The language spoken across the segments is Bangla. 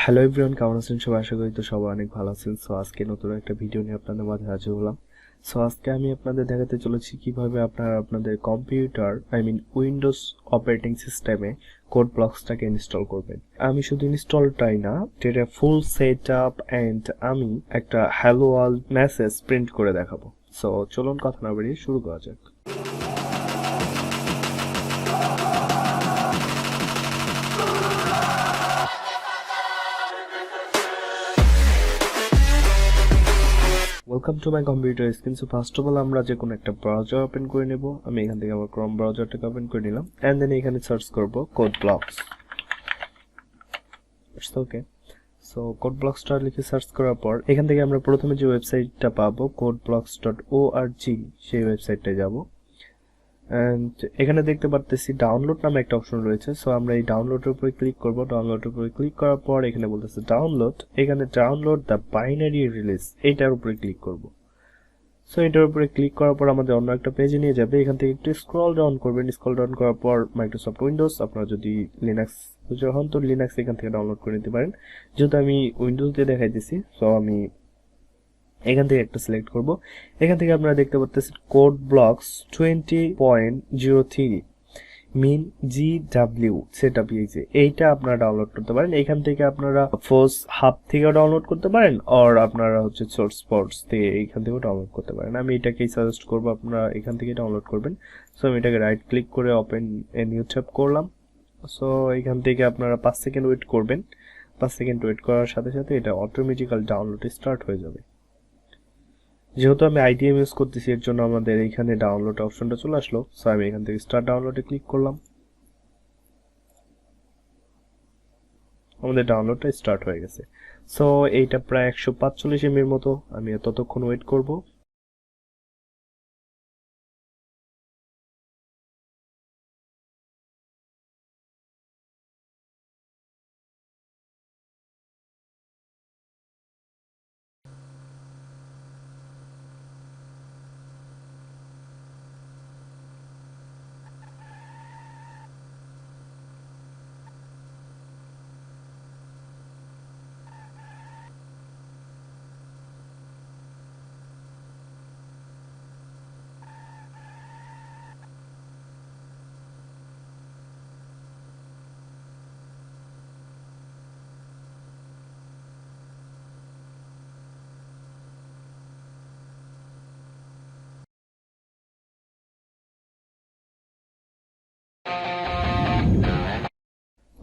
হ্যালো এভরিওয়ান, কেমন আছেন সবাই? আশা করি তো সবাই অনেক ভালো আছেন। সো আজকে নতুন একটা ভিডিও নিয়ে আপনাদের মাঝে হাজির হলাম। সো আজকে আমি আপনাদের দেখাতে চলেছি কিভাবে আপনারা আপনাদের কম্পিউটার উইন্ডোজ অপারেটিং সিস্টেমে কোড ব্লকসটাকে ইনস্টল করবেন। আমি শুধু ইনস্টলটাই না, এটা ফুল সেট আপ অ্যান্ড আমি একটা হ্যালো ওয়ার্ল্ড মেসেজ প্রিন্ট করে দেখাবো। সো চলুন কথা না বাড়িয়ে শুরু করা যাক। Welcome to my computer screen. So first of all আমরা যে কোনো একটা ব্রাউজার ওপেন করে নেব। আমি এখান থেকে আমার ক্রোম ব্রাউজারটাকে ওপেন করে নিলাম অ্যান্ড দেন এখানে সার্চ করব CodeBlocks। ওকে, সো CodeBlocksটা লিখে সার্চ করার পর এখান থেকে আমরা প্রথমে যে ওয়েবসাইটটা পাবো codeblocks.org, সেই ওয়েবসাইটটায় যাব। অ্যান্ড এখানে দেখতে পারতেছি ডাউনলোড নামে একটা অপশন রয়েছে। সো আমরা এই ডাউনলোডের উপরে ক্লিক করব। ডাউনলোডের উপরে ক্লিক করার পর এখানে বলতেছে ডাউনলোড, এখানে ডাউনলোড দ্য বাইনারি রিলিজ, এইটার উপরে ক্লিক করব। সো এটার উপরে ক্লিক করার পর আমাদের অন্য একটা পেজে নিয়ে যাবে। এখান থেকে একটু স্ক্রল ডাউন করবেন। স্ক্রল ডাউন করার পর মাইক্রোসফট উইন্ডোজ, আপনারা যদি লিনাক্স ইউজার হন তো লিনাক্স এখান থেকে ডাউনলোড করে নিতে পারেন। যেহেতু আমি উইন্ডোজ দিয়ে দেখাইতেছি, সো আমি এখান থেকে একটা সিলেক্ট করব। এখান থেকে আপনারা দেখতে পাচ্ছেন CodeBlocks 20.03 MinGW সেটআপ, এইটা আপনারা ডাউনলোড করতে পারেন। এখান থেকে আপনারা ফোর্স হাব থেকে ডাউনলোড করতে পারেন, আর আপনারা হচ্ছে সোর্স স্পটস থেকে এইখান থেকেও ডাউনলোড করতে পারেন। আমি এটাকেই সাজেস্ট করব আপনারা এখান থেকে ডাউনলোড করবেন। সো আমি এটাকে রাইট ক্লিক করে ওপেন এ নিউ ট্যাব করলাম। সো এখান থেকে আপনারা 5 সেকেন্ড ওয়েট করবেন। 5 সেকেন্ড ওয়েট করার সাথে সাথে এটা অটোমেটিক্যাল ডাউনলোড স্টার্ট হয়ে যাবে। যেহেতু আমি IDE ইউজ করতেছি, এর জন্য আমাদের এইখানে ডাউনলোড অপশনটা চলে আসলো। সো আমি এখান থেকে স্টার্ট ডাউনলোডে ক্লিক করলাম। আমাদের ডাউনলোডটা স্টার্ট হয়ে গেছে। সো এইটা প্রায় 145 MB এর মতো। আমি ততক্ষণ ওয়েট করব।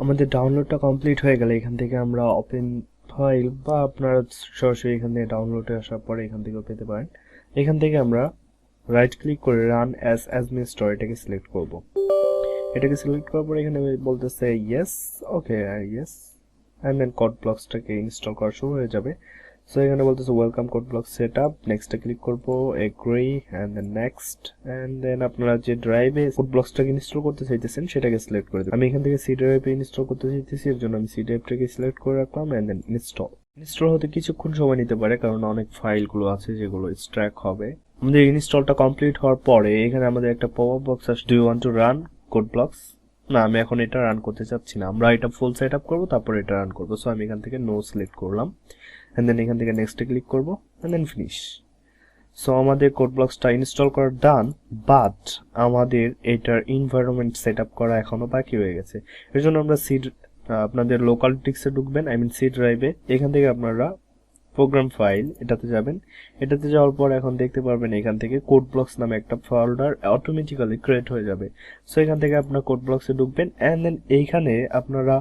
আমাদের ডাউনলোডটা কমপ্লিট হয়ে গেলে এখান থেকে আমরা ওপেন ফাইল বা আপনারা সরাসরি এখান থেকে ডাউনলোডে আসার পরে এখান থেকেও পেতে পারেন। এখান থেকে আমরা রাইট ক্লিক করে রান অ্যাজ অ্যাডমিনিস্ট্রেটর এটাকে সিলেক্ট করব। এটাকে সিলেক্ট করার পর এখানে বলতেছে yes, okay yes, and then CodeBlocksটাকে ইনস্টল করা শুরু হয়ে যাবে। সো এখানে বলতেছে ওয়েলকাম CodeBlocks সেটআপ, নেক্সটে ক্লিক করব, agree and then next, and then আপনারা যে ড্রাইভে CodeBlocksটাকে ইনস্টল করতে চাইতেছেন সেটাকে সিলেক্ট করে দেবেন। আমি এখান থেকে সি ড্রাইভে ইনস্টল করতে চাইতেছি, এর জন্য আমি সি ড্রাইভটাকে সিলেক্ট করে রাখলাম অ্যান্ড দেন ইনস্টল হতে কিছুক্ষণ সময় নিতে পারে, কারণ অনেক ফাইলগুলো আছে যেগুলো এক্সট্রাক্ট হবে। আমাদের ইনস্টলটা কমপ্লিট হওয়ার পরে এখানে আমাদের একটা পপআপ বক্স আসে, do you want to run CodeBlocks? না, আমি এখন এটা রান করতে চাচ্ছি না, আমরা এটা ফুল সেট আপ করবো তারপর এটা রান করবো। সো আমি এখান থেকে নো সিলেক্ট করলাম এন্ড দেন এখান থেকে নেক্সটে ক্লিক করবো এন্ড দেন ফিনিশ। সো আমাদের CodeBlocksটা ইনস্টল করা ডান, বাট আমাদের এটার এনভায়রনমেন্ট সেট আপ করা এখনো বাকি রয়ে গেছে। এর জন্য আমরা আপনাদের লোকাল ডিস্কে ঢুকবেন, সি ড্রাইভে। এখান থেকে আপনারা প্রোগ্রাম ফাইল এটাতে যাবেন। এটাতে যাওয়ার পর এখন দেখতে পারবেন এখান থেকে CodeBlocks নামে একটা ফোল্ডার অটোমেটিক্যালি ক্রিয়েট হয়ে যাবে। সো এখান থেকে আপনারা CodeBlocks-এ ঢুকবেন এন্ড দেন এইখানে আপনারা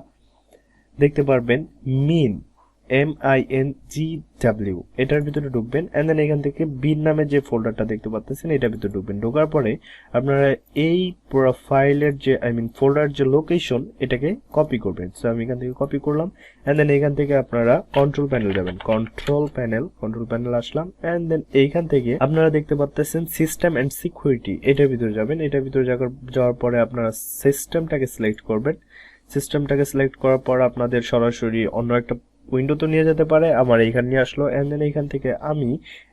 দেখতে পারবেন MinGW, এটার ভিতরে ঢুকবেন এন্ড দেন এখান থেকে বিন নামে যে ফোল্ডারটা দেখতে পাচ্ছেন এটার ভিতরে ঢুকবেন। ঢোকার পরে আপনারা এই পুরো ফাইলের যে ফোল্ডার যে লোকেশন এটাকে কপি করবেন। সো আমি এখান থেকে কপি করলাম এন্ড দেন এখান থেকে আপনারা কন্ট্রোল প্যানেল যাবেন, কন্ট্রোল প্যানেল আসলাম এন্ড দেন এইখান থেকে আপনারা দেখতে পাচ্ছেন সিস্টেম এন্ড সিকিউরিটি, এটার ভিতরে যাবেন। এটার ভিতরে যাওয়ার পরে আপনারা সিস্টেমটাকে সিলেক্ট করবেন। সিস্টেমটাকে সিলেক্ট করার পর আপনাদের সরাসরি অন্য একটা উইন্ডো তো নিয়ে যেতে পারে, আমার এইখানে নিয়ে আসলো এন্ড দেন এইখান থেকে আমি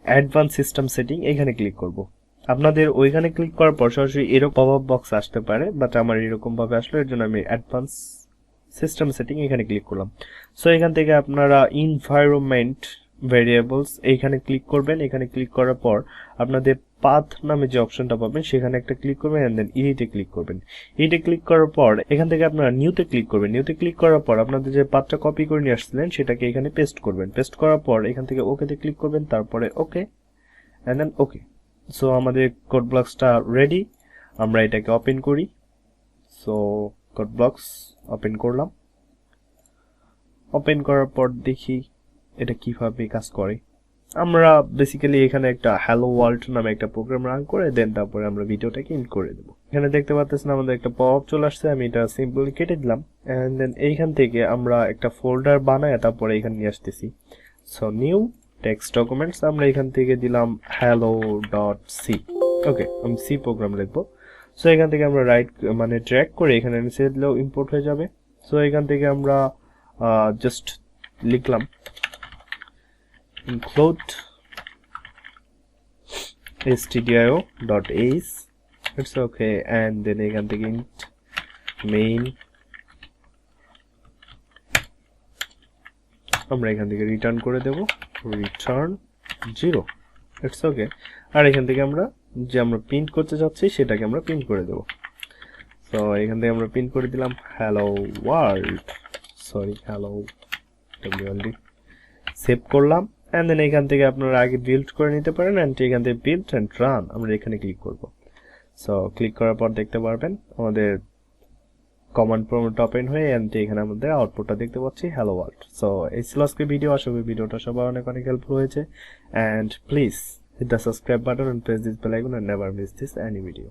অ্যাডভান্স সিস্টেম সেটিং এখানে ক্লিক করব। আপনাদের ওইখানে ক্লিক করার পর সরাসরি এরকম পপআপ বক্স আসতে পারে, বাট আমার এরকম ভাবে আসলো, এর জন্য আমি অ্যাডভান্স সিস্টেম সেটিং এখানে ক্লিক করলাম। সো এখান থেকে আপনারা এনভায়রনমেন্ট ভেরিয়েবলস এইখানে ক্লিক করবেন। এখানে ক্লিক করার পর আপনাদের পাথ নামে যে অপশনটা পাবেন সেখানে একটা ক্লিক করবেন এন্ড দেন ইডিটে ক্লিক করবেন। ইডিটে ক্লিক করার পর এখান থেকে আপনারা নিউতে ক্লিক করবেন। নিউতে ক্লিক করার পর আপনাদের যে পাথটা কপি করে নিয়ে আসছিলেন সেটাকে এখানে পেস্ট করবেন। পেস্ট করার পর এখান থেকে ওকেতে ক্লিক করবেন, তারপরে okay and then okay. So আমাদের কোড ব্লকসটা রেডি। আমরা এটাকে ওপেন করি। সো কোড ব্লকস ওপেন করলাম। ওপেন করার পর দেখি এটা কিভাবে কাজ করে। আমরা বেসিক্যালি এখানে একটা হ্যালো ওয়ার্ল্ড নামে একটা প্রোগ্রাম রান করে দেন তারপরে আমরা ভিডিওটাকে এন্ড করে দেব। এখানে দেখতে পাচ্ছেন আমাদের একটা পপআপ চলে আসছে, আমি এটা সিম্পলি কেটে দিলাম এন্ড দেন এইখান থেকে আমরা একটা ফোল্ডার বানায় তারপরে এখানে নিয়ে আসতেছি। সো নিউ টেক্সট ডকুমেন্টস, আমরা এখান থেকে দিলাম hello.c। ওকে, আমি সি প্রোগ্রাম লিখবো। সো এখান থেকে আমরা রাইট মানে ড্র্যাগ করে এখানে নিচে দিলেও ইম্পোর্ট হয়ে যাবে। সো এখান থেকে আমরা জাস্ট লিখলাম include stdio.h, it's okay, and then এখান থেকে int main, আমরা এখান থেকে রিটার্ন করে দেব return 0, it's okay, আর এখান থেকে আমরা যে আমরা প্রিন্ট করতে যাচ্ছি সেটাকে আমরা প্রিন্ট করে দেব। সো এখান থেকে আমরা প্রিন্ট করে দিলাম hello world, sorry hello world, save করলাম এন্ড দেন এখান থেকে আপনারা আগে বিল্ড করে নিতে পারেন এন্ড এখান থেকে বিল্ড এন্ড রান আমরা এখানে ক্লিক করব। সো ক্লিক করার পর দেখতে পারবেন আমাদের কমান্ড প্রম্পট ওপেন হয়ে এন্ড এখানে আমাদের আউটপুটটা দেখতে পাচ্ছি হ্যালো ওয়ার্ল্ড। সো এই ছিল আজকের ভিডিও। আশা করি ভিডিওটা সবার অনেক হেল্পফুল হয়েছে and please hit the subscribe button and press this bell icon and never miss this any video.